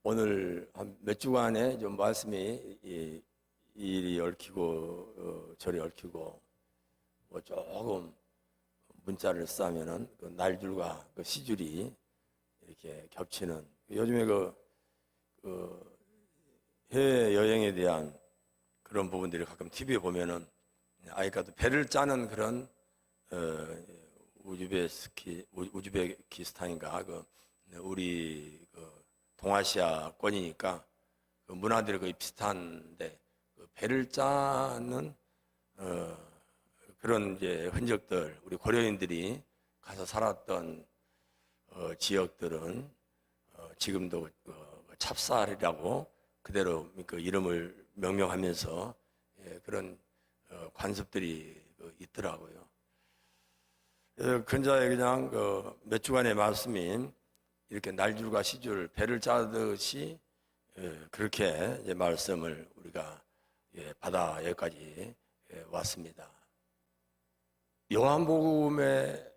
오늘 한 몇 주간에 좀 말씀이 이리 얽히고 저리 얽히고 뭐 조금 문자를 쓰면은 그 날줄과 그 시줄이 이렇게 겹치는, 요즘에 그 해외 여행에 대한 그런 부분들이 가끔 TV에 보면은 아이가 또 배를 짜는 그런 우즈베키스탄인가 우리 동아시아권이니까 그 문화들이 거의 비슷한데 그 배를 짜는 그런 이제 흔적들, 우리 고려인들이 가서 살았던 지역들은 지금도 찹쌀이라고 그대로 그 이름을 명명하면서 그런 관습들이 있더라고요. 그래서 근자에 그냥 몇 주간의 말씀인 이렇게 날줄과 시줄, 배를 짜듯이 그렇게 이제 말씀을 우리가 받아 여기까지 왔습니다. 요한복음의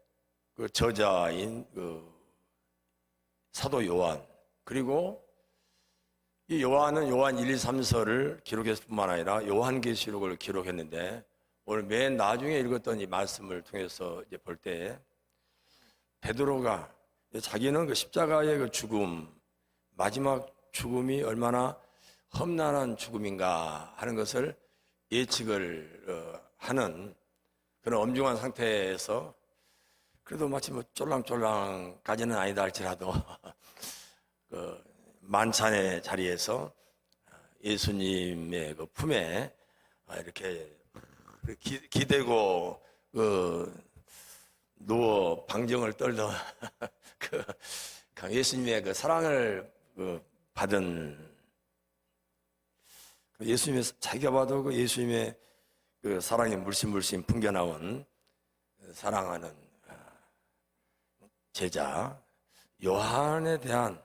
그 저자인 사도 요한, 그리고 이 요한은 요한 1, 2, 3서를 기록했을 뿐만 아니라 요한계시록을 기록했는데, 오늘 맨 나중에 읽었던 이 말씀을 통해서 이제 볼 때 베드로가 자기는 그 십자가의 그 죽음, 마지막 죽음이 얼마나 험난한 죽음인가 하는 것을 예측을 하는 그런 엄중한 상태에서, 그래도 마치 뭐 쫄랑쫄랑까지는 아니다 할지라도 그 만찬의 자리에서 예수님의 그 품에 이렇게 기대고 누워 방정을 떨던 그 예수님의 그 사랑을 받은, 예수님의, 자기가 봐도 그 예수님의 그 사랑이 물씬 풍겨나온 사랑하는 제자 요한에 대한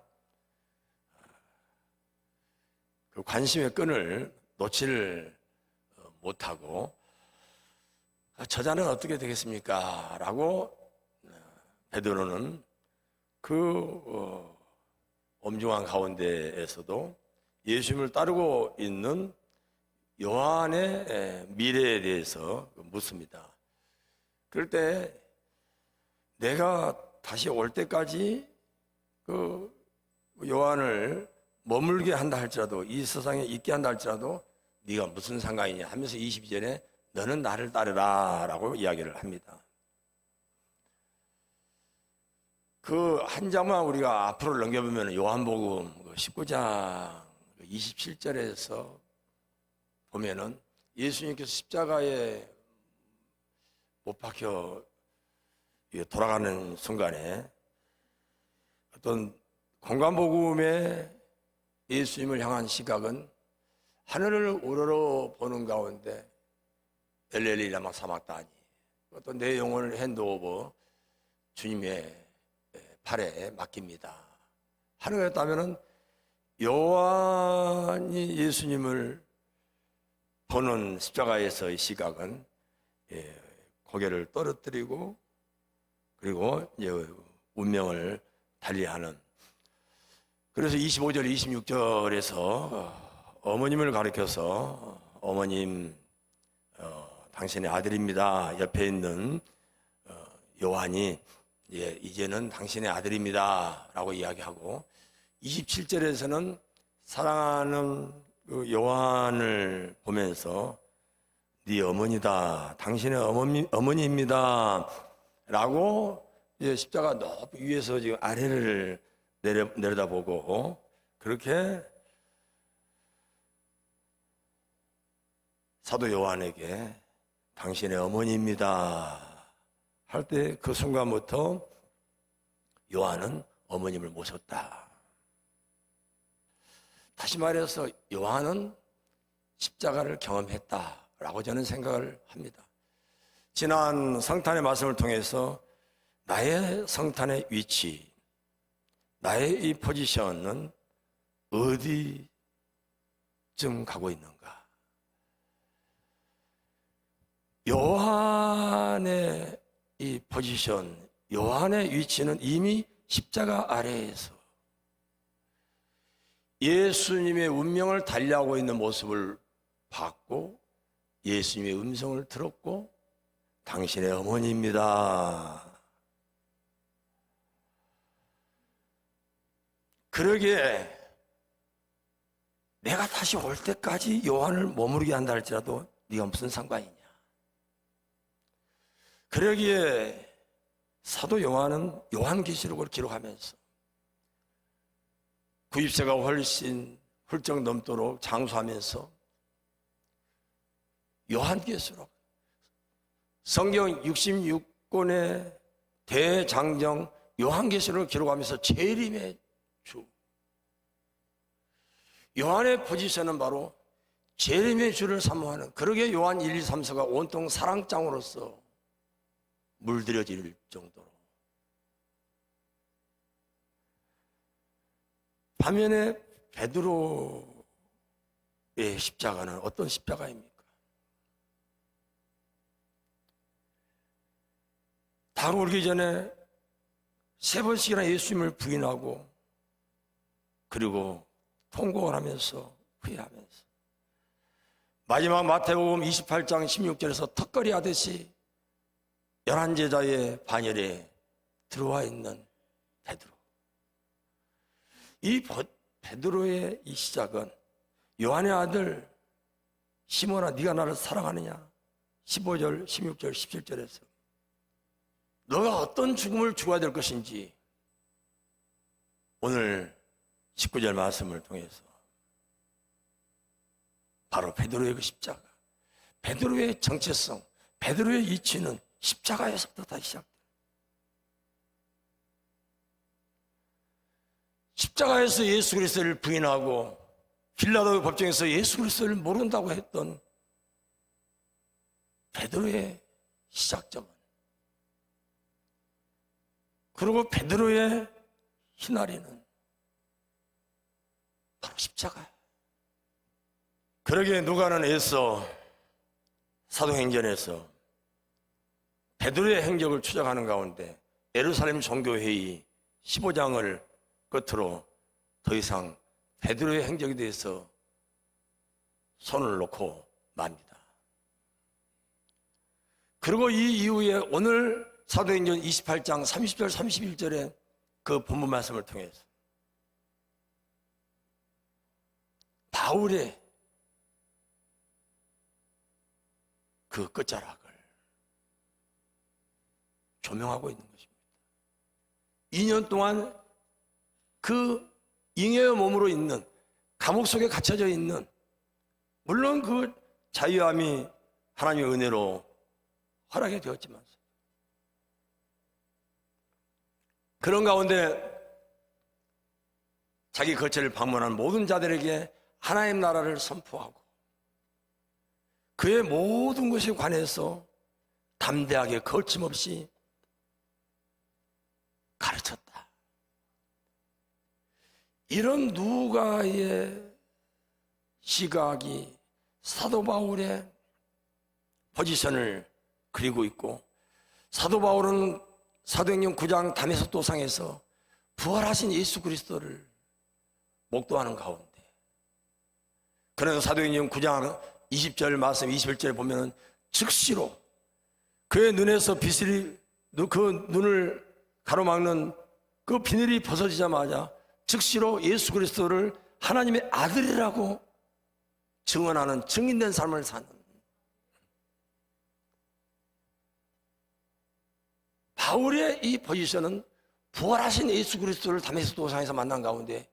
그 관심의 끈을 놓지를 못하고, 저자는 어떻게 되겠습니까? 라고 베드로는 그 엄중한 가운데에서도 예수님을 따르고 있는 요한의 미래에 대해서 묻습니다. 그럴 때 내가 다시 올 때까지 그 요한을 머물게 한다 할지라도, 이 세상에 있게 한다 할지라도 네가 무슨 상관이냐 하면서 22절에 너는 나를 따르라 라고 이야기를 합니다. 그 한 장만 우리가 앞으로 넘겨보면 요한복음 19장 27절에서 보면은 예수님께서 십자가에 못 박혀 돌아가는 순간에 어떤 공간복음의 예수님을 향한 시각은 하늘을 우러러 보는 가운데 엘렐리 라마 사막다니, 어떤 내 영혼을 핸드오버 주님의 팔에 맡깁니다 하는 거였다면은, 요한이 예수님을 보는 십자가에서의 시각은 고개를 떨어뜨리고 그리고 이제 운명을 달리하는, 그래서 25절 26절에서 어머님을 가리켜서 어머님 당신의 아들입니다. 옆에 있는 요한이 이제는 당신의 아들입니다 라고 이야기하고, 27절에서는 사랑하는 그 요한을 보면서 네 어머니다, 당신의 어머니입니다 라고 십자가 높이 위에서 지금 아래를 내려다보고 그렇게 사도 요한에게 당신의 어머니입니다 할 때 그 순간부터 요한은 어머님을 모셨다. 다시 말해서 요한은 십자가를 경험했다라고 저는 생각을 합니다. 지난 성탄의 말씀을 통해서 나의 성탄의 위치, 나의 이 포지션은 어디쯤 가고 있는가? 요한의 이 포지션, 요한의 위치는 이미 십자가 아래에서 예수님의 운명을 달리하고 있는 모습을 봤고 예수님의 음성을 들었고 당신의 어머니입니다. 그러기에 내가 다시 올 때까지 요한을 머무르게 한다 할지라도 네가 무슨 상관이냐. 그러기에 사도 요한은 요한계시록을 기록하면서 90세가 훨씬 훌쩍 넘도록 장수하면서 요한계시록 성경 66권의 대장정 요한계시록을 기록하면서 재림의 주, 요한의 포지션은 바로 재림의 주를 사모하는, 그러게 요한 1, 2, 3서가 온통 사랑장으로서 물들여질 정도로. 반면에 베드로의 십자가는 어떤 십자가입니까? 다가오기 전에 3번씩이나 예수님을 부인하고 그리고 통곡을 하면서 후회하면서 마지막 마태복음 28장 16절에서 턱걸이 하듯이 11제자의 반열에 들어와 있는 베드로. 이 베드로의 이 시작은 요한의 아들 시몬아 네가 나를 사랑하느냐 15절, 16절, 17절에서 너가 어떤 죽음을 죽어야 될 것인지 오늘 19절 말씀을 통해서 바로 베드로의 그 십자가, 베드로의 정체성, 베드로의 이치는 십자가에서부터 다시 시작돼요. 십자가에서 예수 그리스도를 부인하고 빌라도 법정에서 예수 그리스도를 모른다고 했던 베드로의 시작점은, 그리고 베드로의 희나리는 바로 십자가예요. 그러기에 누가는 애써 사도행전에서 베드로의 행적을 추적하는 가운데 예루살렘 종교회의 15장을 끝으로 더 이상 베드로의 행적에 대해서 손을 놓고 맙니다. 그리고 이 이후에 오늘 사도행전 28장 30절 31절에 그 본문 말씀을 통해서 바울의 그 끝자락을 조명하고 있는 것입니다. 2년 동안 그 잉여의 몸으로 있는, 감옥 속에 갇혀져 있는, 물론 그 자유함이 하나님의 은혜로 허락이 되었지만 그런 가운데 자기 거처를 방문한 모든 자들에게 하나님 나라를 선포하고 그의 모든 것에 관해서 담대하게 거침없이 가르쳤다. 이런 누가의 시각이 사도 바울의 포지션을 그리고 있고, 사도 바울은 사도행전 9장 다메섹 도상에서 부활하신 예수 그리스도를 목도하는 가운데, 그래서 사도행전 9장 20절 말씀 21절에 보면 즉시로 그의 눈에서 빛이, 그 눈을 가로막는 그 비늘이 벗어지자마자 즉시로 예수 그리스도를 하나님의 아들이라고 증언하는 증인된 삶을 사는, 바울의 이 포지션은 부활하신 예수 그리스도를 다메섹 도상에서 만난 가운데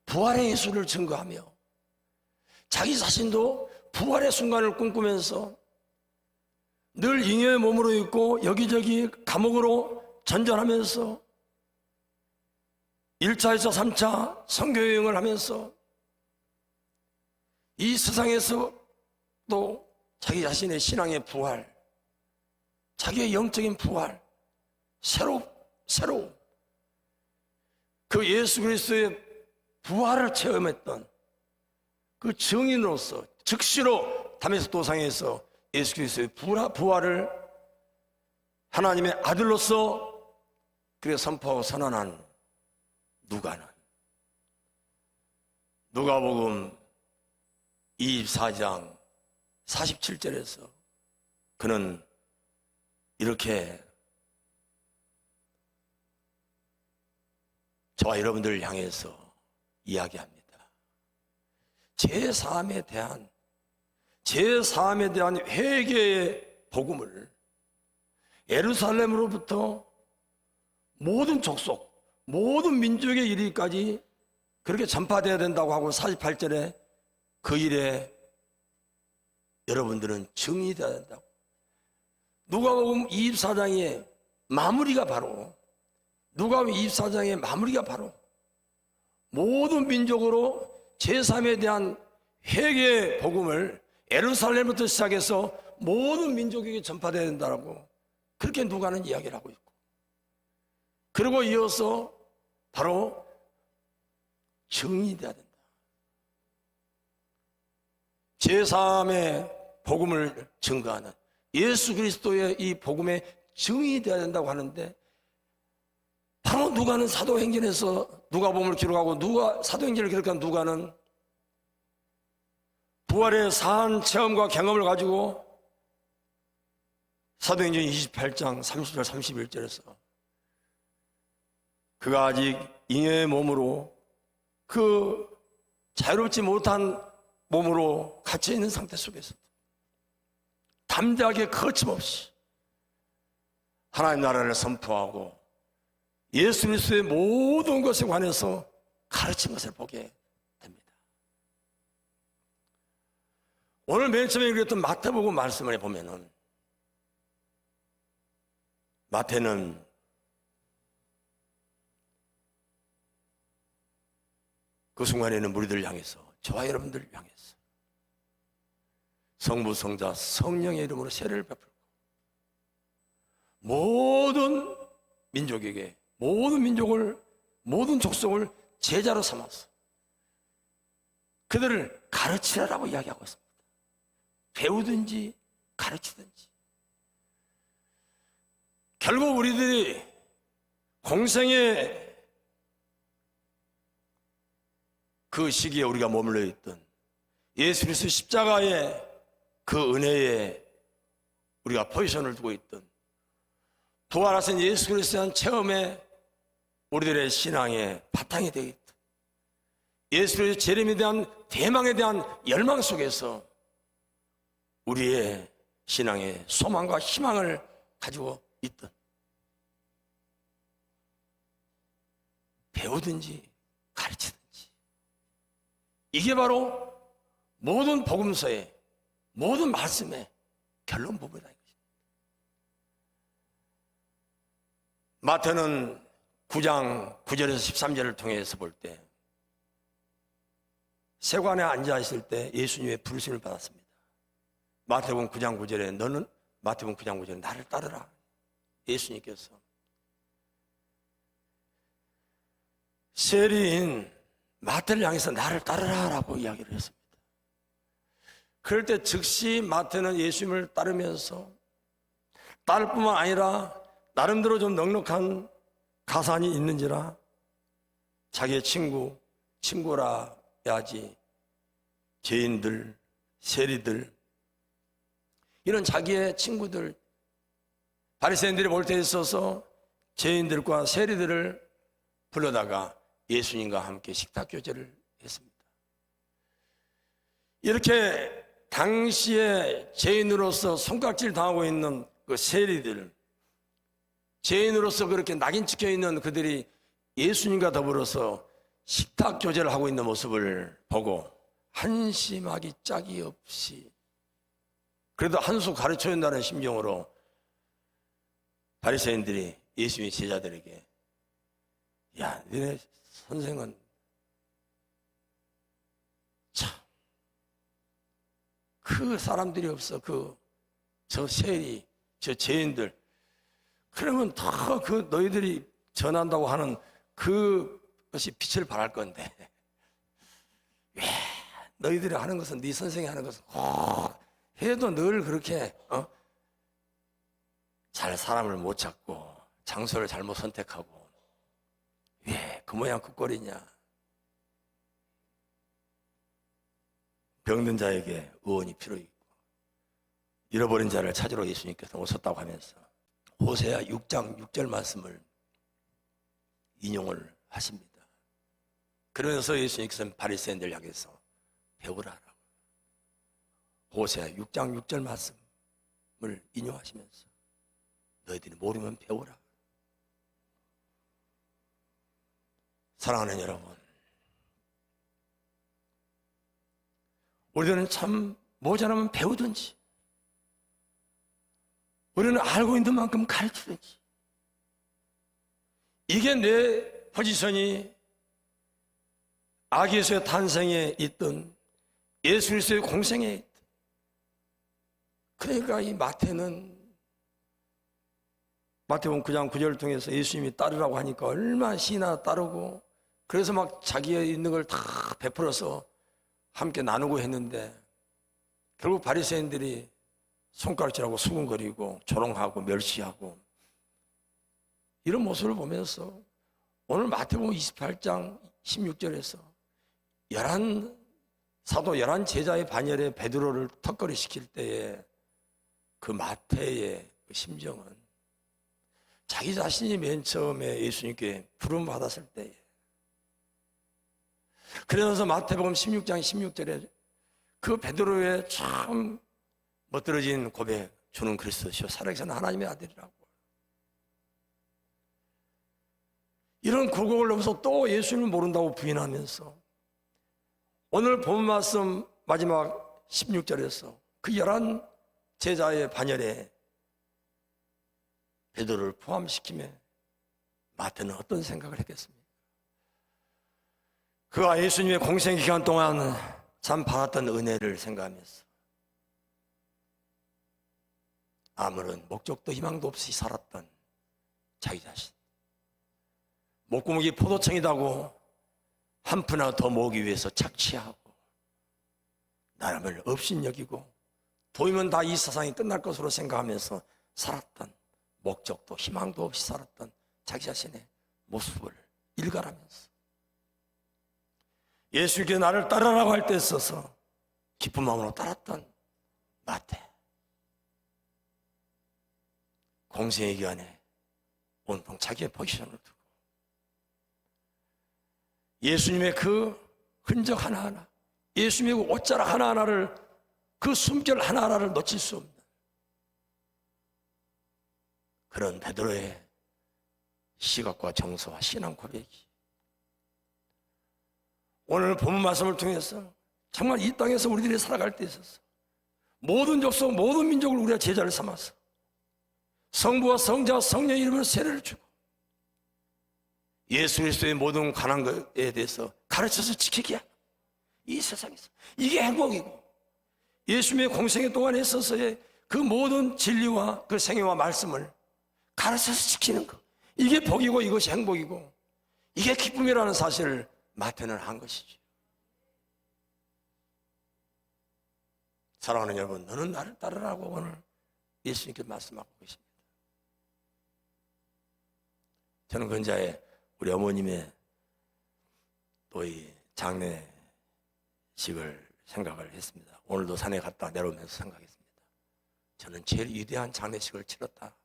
부활의 예수를 증거하며 자기 자신도 부활의 순간을 꿈꾸면서 늘 잉여의 몸으로 있고 여기저기 감옥으로 전전하면서 1차에서 3차 선교여행을 하면서 이 세상에서 또 자기 자신의 신앙의 부활, 자기의 영적인 부활, 새로움, 그 예수 그리스도의 부활을 체험했던 그 증인으로서 즉시로 다메섹 도상에서 예수 그리스도의 부활을 하나님의 아들로서 그래 선포하고 선언한 누가는 누가복음 24장 47절에서 그는 이렇게 저와 여러분들을 향해서 이야기합니다. 제3에 대한 회개의 복음을 예루살렘으로부터 모든 족속, 모든 민족에 이르기까지 그렇게 전파되어야 된다고 하고 48절에 그 일에 여러분들은 증인이 되어야 된다고. 누가복음 24장의 마무리가 바로 모든 민족으로 제3에 대한 회개의 복음을 예루살렘부터 시작해서 모든 민족에게 전파되어야 된다고 그렇게 누가는 이야기를 하고 있고, 그리고 이어서 바로 증인이 되어야 된다. 제3의 복음을 증거하는 예수 그리스도의 이 복음의 증인이 되어야 된다고 하는데, 바로 누가는 사도행전에서 누가복음을 기록하고 사도행전을 기록한 누가는 부활의 사한 체험과 경험을 가지고 사도행전 28장 30절 31절에서 그가 아직 잉여의 몸으로 그 자유롭지 못한 몸으로 갇혀있는 상태 속에서도 담대하게 거침없이 하나님 나라를 선포하고 예수 그리스도의 모든 것에 관해서 가르친 것을 보게 됩니다. 오늘 맨 처음에 읽었던 마태복음 말씀을 보면은, 마태는 그 순간에는 무리들을 향해서, 저와 여러분들을 향해서 성부, 성자, 성령의 이름으로 세례를 베풀고 모든 민족에게, 모든 민족을, 모든 족속을 제자로 삼아서 그들을 가르치라라고 이야기하고 있습니다. 배우든지 가르치든지. 결국 우리들이 공생의 그 시기에 우리가 머물러 있던 예수 그리스도 십자가의 그 은혜에 우리가 포지션을 두고 있던, 부활하신 예수 그리스도에 대한 체험에 우리들의 신앙의 바탕이 되겠다. 예수 그리스도의 재림에 대한 대망에 대한 열망 속에서 우리의 신앙의 소망과 희망을 가지고 있던, 배우든지 가르치든지, 이게 바로 모든 복음서의 모든 말씀의 결론 부분이다. 마태는 9장 9절에서 13절을 통해서 볼 때 세관에 앉아 있을 때 예수님의 부르심을 받았습니다. 마태복음 9장 9절에 너는, 마태복음 9장 9절에 나를 따르라. 예수님께서 세리인 마태를 향해서 나를 따르라라고 이야기를 했습니다. 그럴 때 즉시 마태는 예수님을 따르면서 따를 뿐만 아니라 나름대로 좀 넉넉한 가산이 있는지라 자기의 친구라 해야지, 죄인들, 세리들, 이런 자기의 친구들, 바리새인들이 볼 때 있어서 죄인들과 세리들을 불러다가 예수님과 함께 식탁 교제를 했습니다. 이렇게 당시에 죄인으로서 손깍질 당하고 있는 그 세리들, 죄인으로서 그렇게 낙인 찍혀 있는 그들이 예수님과 더불어서 식탁 교제를 하고 있는 모습을 보고 한심하기 짝이 없이, 그래도 한 수 가르쳐 준다는 심정으로 바리새인들이 예수님의 제자들에게, 야, 너네 선생은 참, 그 사람들이 없어. 저 세리, 저 죄인들, 그러면 다 그 너희들이 전한다고 하는 그것이 빛을 발할 건데, 왜 너희들이 하는 것은, 네 선생이 하는 것은 해도 늘 그렇게 잘 사람을 못 찾고 장소를 잘못 선택하고 왜 그 모양 그 꼴이냐. 병든 자에게 의원이 필요 있고 잃어버린 자를 찾으러 예수님께서 오셨다고 하면서 호세아 6장 6절 말씀을 인용을 하십니다. 그러면서 예수님께서는 바리새인들 향해서 배우라라고 호세아 6장 6절 말씀을 인용하시면서 너희들이 모르면 배우라. 사랑하는 여러분, 우리들은 참 모자라면 배우든지 우리는 알고 있는 만큼 가르치든지 이게 내 포지션이 아기 예수의 탄생에 있던 예수 그리스도의 공생에 있던 그러니까 이 마태복음 9장 9절을 통해서 예수님이 따르라고 하니까 얼마나 신나 따르고 그래서 막 자기의 있는 걸 다 베풀어서 함께 나누고 했는데 결국 바리새인들이 손가락질하고 수군거리고 조롱하고 멸시하고 이런 모습을 보면서 오늘 마태복음 28장 16절에서 사도 11제자의 반열에 베드로를 턱걸이 시킬 때에 그 마태의 심정은 자기 자신이 맨 처음에 예수님께 부름 받았을 때에 그러면서 마태복음 16장 16절에 그 베드로의 참 멋들어진 고백, 주는 그리스도시요 살아계신 하나님의 아들이라고 이런 고백을 하면서 또 예수님을 모른다고 부인하면서 오늘 본 말씀 마지막 16절에서 그 11제자의 반열에 베드로를 포함시키며 마태는 어떤 생각을 했겠습니까? 그가 예수님의 공생 기간 동안 참 받았던 은혜를 생각하면서 아무런 목적도 희망도 없이 살았던 자기 자신, 목구멍이 포도청이다고 한 푼이나 더 모으기 위해서 착취하고 나름을 업신여기고 도이면 다 이 세상이 끝날 것으로 생각하면서 살았던 목적도 희망도 없이 살았던 자기 자신의 모습을 일갈하면서 예수께 나를 따르라고 할 때 있어서 기쁜 마음으로 따랐던 마태, 공생의 기간에 온통 자기의 포지션을 두고 예수님의 그 흔적 하나하나, 예수님의 그 옷자락 하나하나를, 그 숨결 하나하나를 놓칠 수 없는 그런 베드로의 시각과 정서와 신앙 고백이 오늘 본문 말씀을 통해서 정말 이 땅에서 우리들이 살아갈 때 있어서 모든 족속, 모든 민족을 우리가 제자를 삼아서 성부와 성자와 성령의 이름으로 세례를 주고 예수 그리스도의 모든 관한 것에 대해서 가르쳐서 지키게 하는 이 세상에서 이게 행복이고 예수님의 공생애 동안에 있어서의 그 모든 진리와 그 생애와 말씀을 가르쳐서 지키는 것, 이게 복이고 이것이 행복이고 이게 기쁨이라는 사실을 마태는 한 것이죠. 사랑하는 여러분, 너는 나를 따르라고 오늘 예수님께 말씀하고 계십니다. 저는 근자에 우리 어머님의 또 이 장례식을 생각을 했습니다. 오늘도 산에 갔다 내려오면서 생각했습니다. 저는 제일 위대한 장례식을 치렀다.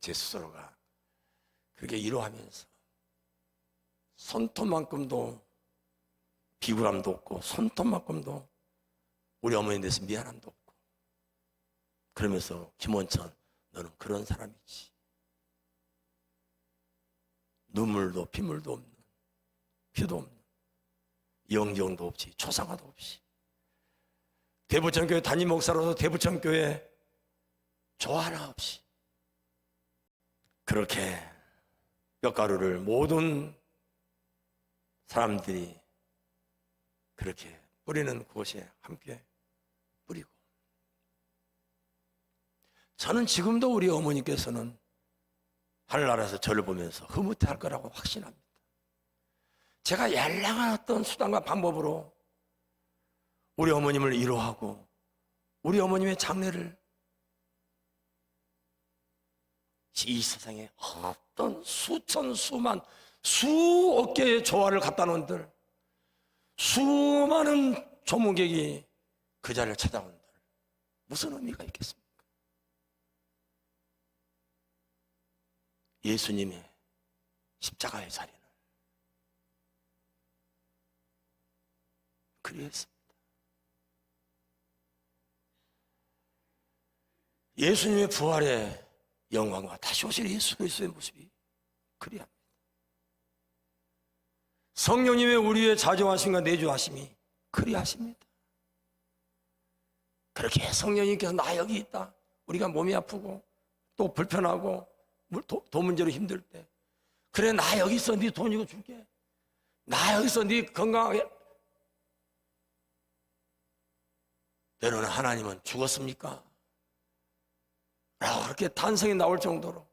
제 스스로가 그렇게 이루하면서 손톱만큼도 비굴함도 없고 손톱만큼도 우리 어머니에 대해서 미안함도 없고 그러면서 김원천 너는 그런 사람이지. 눈물도 핏물도 없는, 피도 없는, 영정도 없이, 초상화도 없이 대부천교회 담임 목사로서 대부천교회 조 하나 없이 그렇게 뼈가루를 모든 사람들이 그렇게 뿌리는 곳에 함께 뿌리고 저는 지금도 우리 어머니께서는 하늘나라에서 저를 보면서 흐뭇해할 거라고 확신합니다. 제가 연락한 어떤 수단과 방법으로 우리 어머님을 위로하고 우리 어머님의 장례를 이 세상에 어떤 수천 수만 수억 개의 조화를 갖다 놓은들 수많은 조문객이 그 자리를 찾아온다. 무슨 의미가 있겠습니까? 예수님의 십자가의 자리는 그리했습니다. 예수님의 부활의 영광과 다시 오실 예수 그리스도의 모습이 그리합니다. 성령님의 우리의 자정하심과 내주하심이 그리하십니다. 그렇게 성령님께서 나 여기 있다, 우리가 몸이 아프고 또 불편하고 돈 문제로 힘들 때, 그래 나 여기 있어, 네 돈 이거 줄게, 나 여기 있어, 네 건강하게. 때로는 하나님은 죽었습니까? 라고 그렇게 탄성이 나올 정도로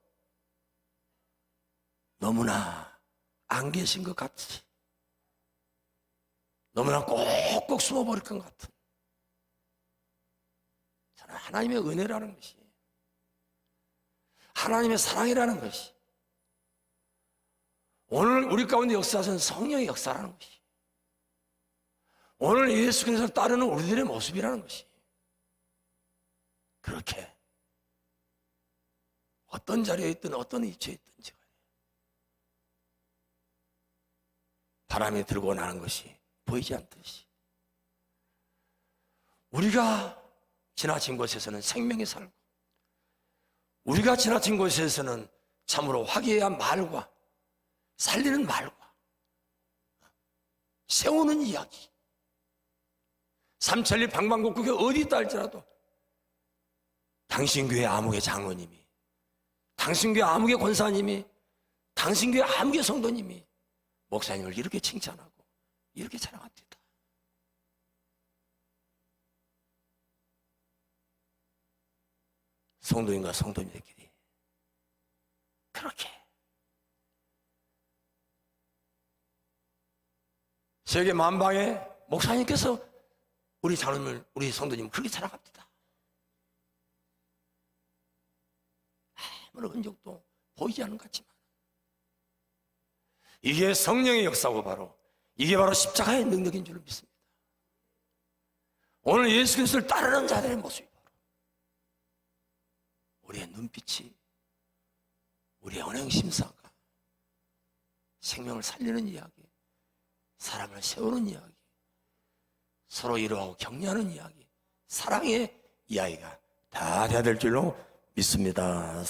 너무나 안 계신 것 같이, 너무나 꼭꼭 숨어버릴 것 같은, 저는 하나님의 은혜라는 것이, 하나님의 사랑이라는 것이, 오늘 우리 가운데 역사하신 성령의 역사라는 것이, 오늘 예수 그리스도를 따르는 우리들의 모습이라는 것이, 그렇게 어떤 자리에 있든 어떤 위치에 있든지 바람이 들고 나는 것이 보이지 않듯이, 우리가 지나친 곳에서는 생명이 살고, 우리가 지나친 곳에서는 참으로 화기애애한 말과 살리는 말과 세우는 이야기, 삼천리 방방곡곡에 어디 있다 할지라도 당신 교회 아무개 장로님이, 당신 교회 아무개 권사님이, 당신 교회 아무개 성도님이 목사님을 이렇게 칭찬하고 이렇게 자랑합니다. 성도인과 성도님들끼리 그렇게 세계 만방에 목사님께서 우리 장로님을, 우리 성도님을 그렇게 자랑합니다. 아무런 흔적도 보이지 않는 것 같지만 이게 성령의 역사고 이게 바로 십자가의 능력인 줄 믿습니다. 오늘 예수 그리스도를 따르는 자들의 모습이 바로 우리의 눈빛이, 우리의 언행심사가 생명을 살리는 이야기, 사람을 세우는 이야기, 서로 위로하고 격려하는 이야기, 사랑의 이야기가 다 돼야 될 줄로 믿습니다.